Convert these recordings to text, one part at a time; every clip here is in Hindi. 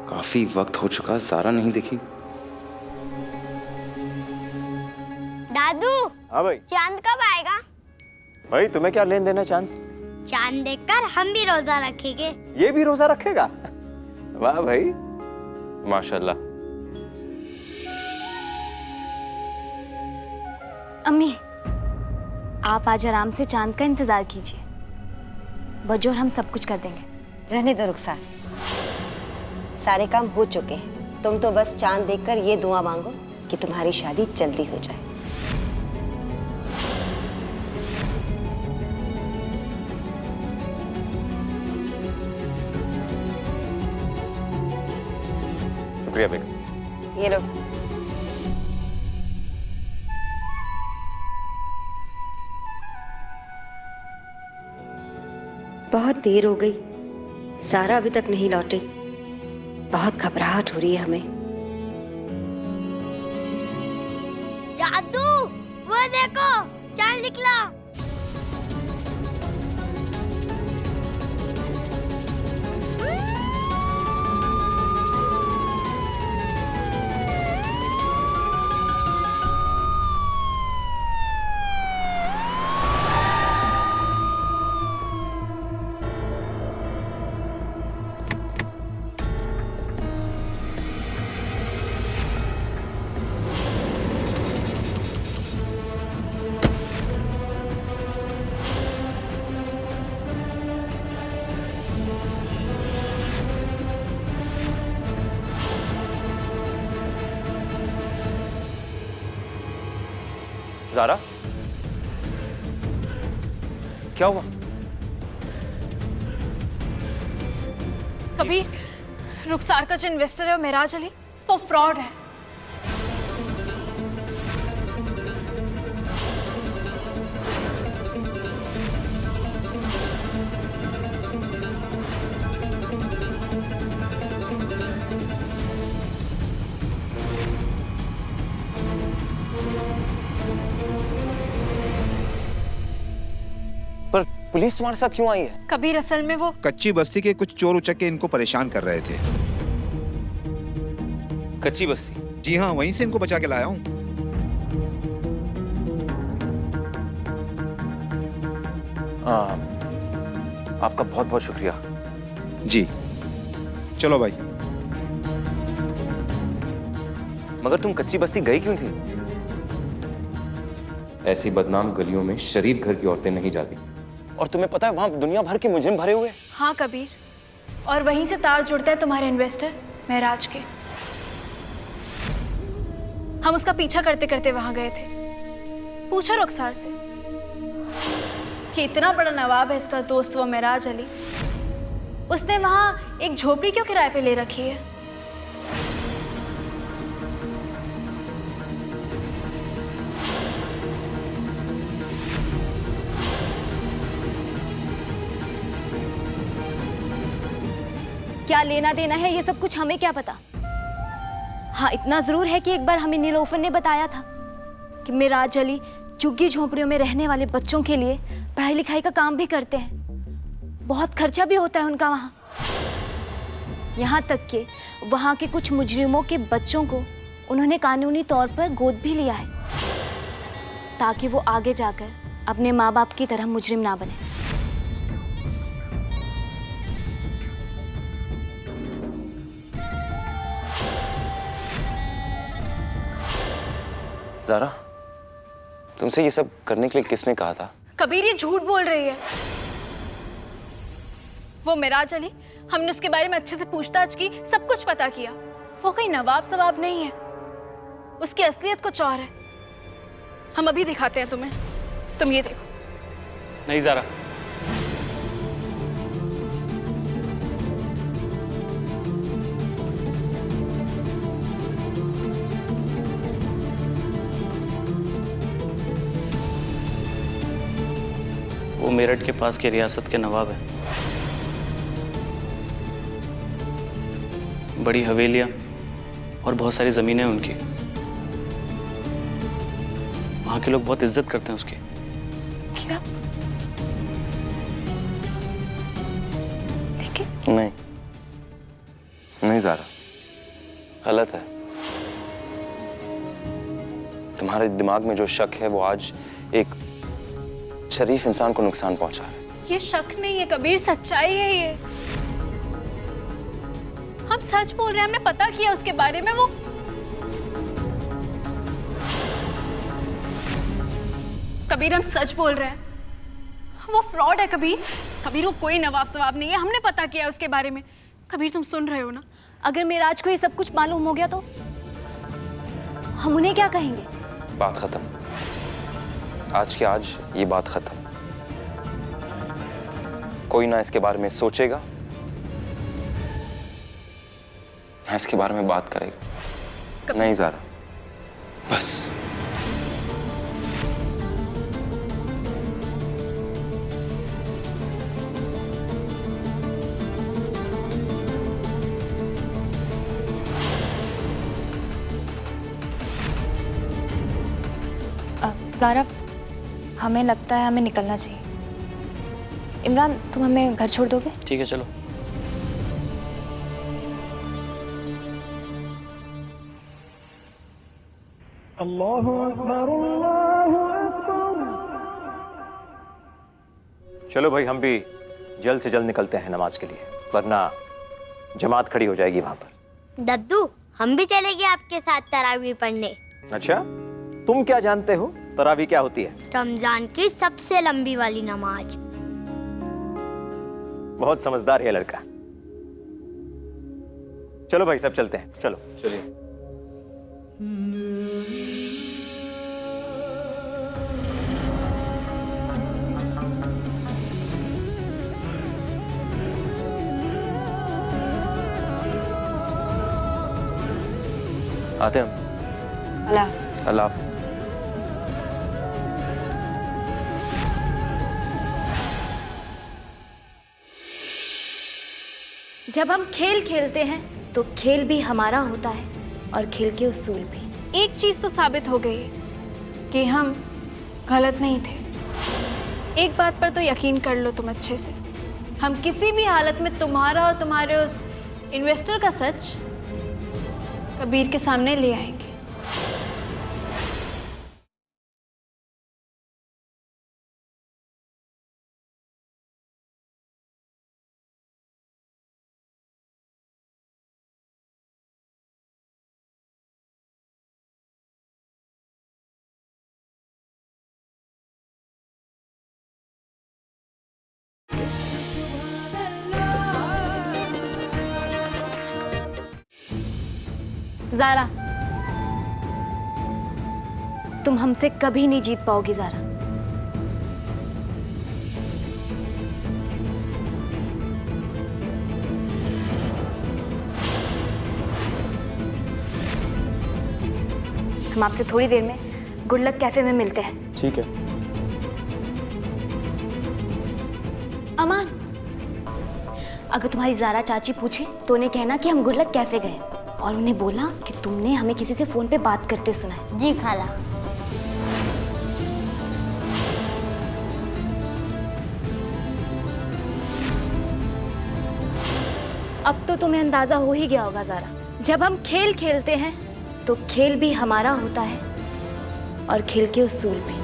काफी वक्त हो चुका, ज़ारा नहीं दिखी। दादू। हाँ भाई। चांद कब आएगा? भाई तुम्हें क्या लेन देना चांद से? चांद देखकर हम भी रोजा रखेंगे। ये भी रोजा रखेगा? वाह भाई, माशाल्लाह। अम्मी, आप आज आराम से चांद का इंतजार कीजिए। बजोर हम सब कुछ कर देंगे। रहने दो रुखसार, सारे काम हो चुके हैं। तुम तो बस चांद देखकर ये दुआ मांगो कि तुम्हारी शादी जल्दी हो जाए। शुक्रिया बेगम। ये लो। बहुत देर हो गई, सारा अभी तक नहीं लौटी। बहुत घबराहट हो रही है हमें। दादू, वो देखो, चांद निकला। ज़ारा, क्या हुआ? कभी रुखसार का जो इन्वेस्टर है वो मेराज अली, वो फ्रॉड है। पर पुलिस तुम्हारे साथ क्यों आई है? कबीर, असल में वो कच्ची बस्ती के कुछ चोर उचक्के इनको परेशान कर रहे थे। कच्ची बस्ती? जी हाँ, वहीं से इनको बचा के लाया हूँ। आपका बहुत बहुत शुक्रिया। जी चलो भाई। मगर तुम कच्ची बस्ती गई क्यों थी? ऐसी बदनाम गलियों में शरीफ घर की औरतें नहीं जाती। और तुम्हें पता है वहां दुनिया भर के मुजरिम भरे हुए। हाँ कबीर, और वहीं से तार जुड़ता है तुम्हारे इन्वेस्टर मेराज के। हम उसका पीछा करते करते वहां गए थे। पूछो रुखसार से कि इतना बड़ा नवाब है इसका दोस्त वो मेराज अली, उसने वहां एक झोपड़ी क्यों किराए पे ले रखी है? क्या लेना देना है ये सब कुछ हमें क्या पता। हाँ, इतना जरूर है कि एक बार हमें नीलोफर ने बताया था कि मेराज अली झुग्गी झोंपड़ियों में रहने वाले बच्चों के लिए पढ़ाई लिखाई का काम भी करते हैं। बहुत खर्चा भी होता है उनका वहाँ। यहाँ तक कि वहाँ के कुछ मुजरिमों के बच्चों को उन्होंने कानूनी तौर पर गोद भी लिया है, ताकि वो आगे जाकर अपने माँ बाप की तरह मुजरिम ना बने। ज़ारा, तुमसे ये सब करने के लिए किसने कहा था? कबीर, ये झूठ बोल रही है। वो मेराज अली, हमने उसके बारे में अच्छे से पूछताछ की, सब कुछ पता किया। वो कोई नवाब सवाब नहीं है, उसकी असलियत कुछ और है। हम अभी दिखाते हैं तुम्हें, तुम ये देखो। नहीं ज़ारा, वो मेरठ के पास की रियासत के नवाब है। बड़ी हवेलियां और बहुत सारी जमीनें हैं उनकी। वहां के लोग बहुत इज्जत करते हैं उसकी। क्या? नहीं नहीं ज़ारा, गलत है। तुम्हारे दिमाग में जो शक है वो आज एक शरीफ इंसान को नुकसान पहुंचा है। ये शक नहीं है कबीर, सच्चाई है ये। हम सच बोल रहे हैं, हमने पता किया उसके बारे में। वो कबीर, हम सच बोल रहे हैं, वो फ्रॉड है कबीर। कबीर, वो कोई नवाब सवाब नहीं है, हमने पता किया उसके बारे में। कबीर, तुम सुन रहे हो ना? अगर मेराज को ये सब कुछ मालूम हो गया तो हम उन्हें क्या कहेंगे? बात खत्म। आज के आज ये बात खत्म। कोई ना इसके बारे में सोचेगा, ना इसके बारे में बात करेगा। नहीं ज़ारा, बस। ज़ारा, हमें लगता है हमें निकलना चाहिए। इमरान, तुम हमें घर छोड़ दोगे? ठीक है, चलो। चलो भाई, हम भी जल्द से जल्द निकलते हैं नमाज के लिए, वरना जमात खड़ी हो जाएगी वहां पर। दद्दू, हम भी चलेंगे आपके साथ तरावी पढ़ने। अच्छा, तुम क्या जानते हो तरावी क्या होती है? रमजान की सबसे लंबी वाली नमाज। बहुत समझदार है लड़का। चलो भाई, सब चलते हैं। चलो चलिए। आते हम। अल्लाह हाफिज। अल्लाह हाफिज। जब हम खेल खेलते हैं तो खेल भी हमारा होता है और खेल के उसूल भी। एक चीज तो साबित हो गई है कि हम गलत नहीं थे। एक बात पर तो यकीन कर लो तुम अच्छे से, हम किसी भी हालत में तुम्हारा और तुम्हारे उस इन्वेस्टर का सच कबीर के सामने ले आएंगे। ज़ारा, तुम हमसे कभी नहीं जीत पाओगी ज़ारा। हम आपसे थोड़ी देर में गुड लक कैफे में मिलते हैं। ठीक है। अमान, अगर तुम्हारी ज़ारा चाची पूछे तो उन्हें कहना कि हम गुड लक कैफे गए और उन्हें बोला कि तुमने हमें किसी से फोन पे बात करते सुना है। जी खाला। अब तो तुम्हें अंदाजा हो ही गया होगा ज़ारा, जब हम खेल खेलते हैं तो खेल भी हमारा होता है और खेल के उसूल भी।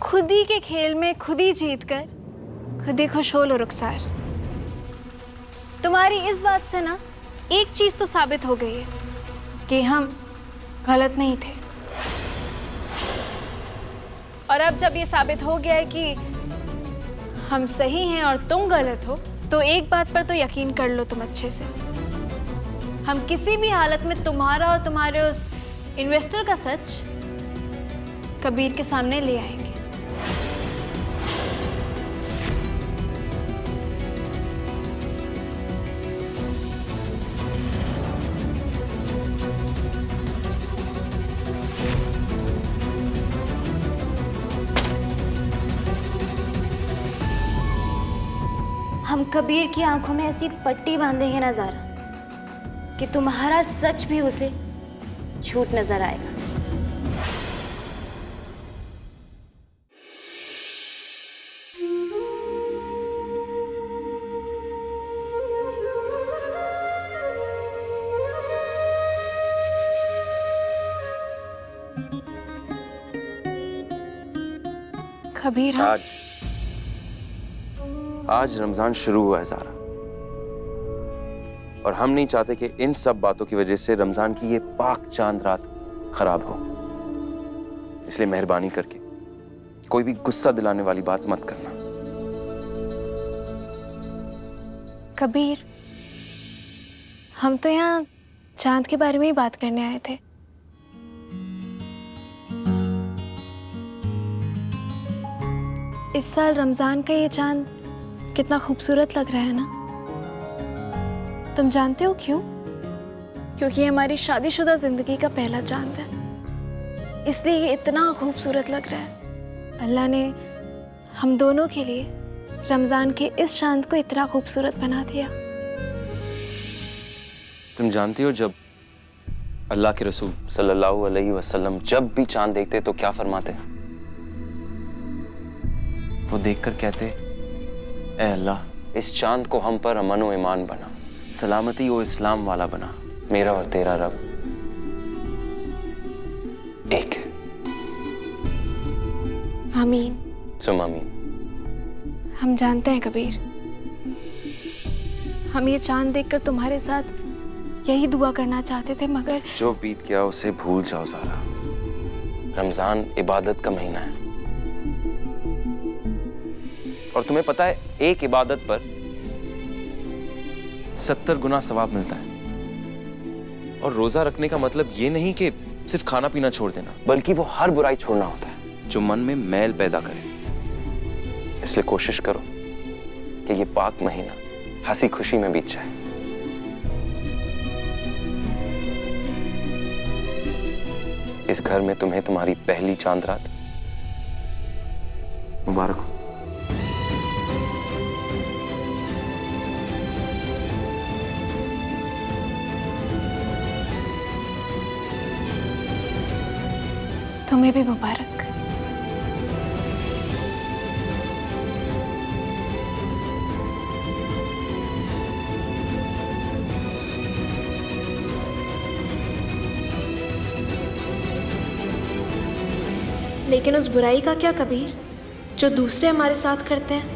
खुद ही के खेल में खुद ही जीत कर खुद ही खुश हो लो रुखसार। तुम्हारी इस बात से ना एक चीज तो साबित हो गई है कि हम गलत नहीं थे। और अब जब ये साबित हो गया है कि हम सही हैं और तुम गलत हो, तो एक बात पर तो यकीन कर लो तुम अच्छे से, हम किसी भी हालत में तुम्हारा और तुम्हारे उस इन्वेस्टर का सच कबीर के सामने ले आएंगे। हम कबीर की आंखों में ऐसी पट्टी बांधेंगे ना ज़ारा कि तुम्हारा सच भी उसे झूठ नजर आएगा। कबीर हम आज रमजान शुरू हुआ है ज़ारा, और हम नहीं चाहते कि इन सब बातों की वजह से रमजान की ये पाक चांद रात खराब हो। इसलिए मेहरबानी करके कोई भी गुस्सा दिलाने वाली बात मत करना। कबीर, हम तो यहाँ चांद के बारे में ही बात करने आए थे। इस साल रमजान का ये चांद कितना खूबसूरत लग रहा है ना। तुम जानते हो क्यों? क्योंकि ये हमारी शादीशुदा जिंदगी का पहला चांद है, इसलिए ये इतना खूबसूरत लग रहा है। अल्लाह ने हम दोनों के लिए रमजान के इस चांद को इतना खूबसूरत बना दिया। तुम जानती हो जब अल्लाह के रसूल सल्लल्लाहु अलैहि वसल्लम जब भी चांद देखते तो क्या फरमाते? वो देखकर कहते, ए अल्लाह, इस चांद को हम पर अमन व ईमान बना, सलामती व इस्लाम वाला बना। मेरा और तेरा रब एक है। आमीन। सुम आमीन। हम जानते हैं कबीर, हम ये चांद देखकर तुम्हारे साथ यही दुआ करना चाहते थे, मगर जो बीत गया उसे भूल जाओ ज़ारा। रमजान इबादत का महीना है, और तुम्हें पता है एक इबादत पर 70 गुना सवाब मिलता है। और रोजा रखने का मतलब ये नहीं कि सिर्फ खाना पीना छोड़ देना, बल्कि वो हर बुराई छोड़ना होता है जो मन में मैल पैदा करे। इसलिए कोशिश करो कि ये पाक महीना हंसी खुशी में बीत जाए। इस घर में तुम्हें तुम्हारी पहली चांद रात मुबारक हो। तुम्हें भी मुबारक। लेकिन उस बुराई का क्या कबीर, जो दूसरे हमारे साथ करते हैं?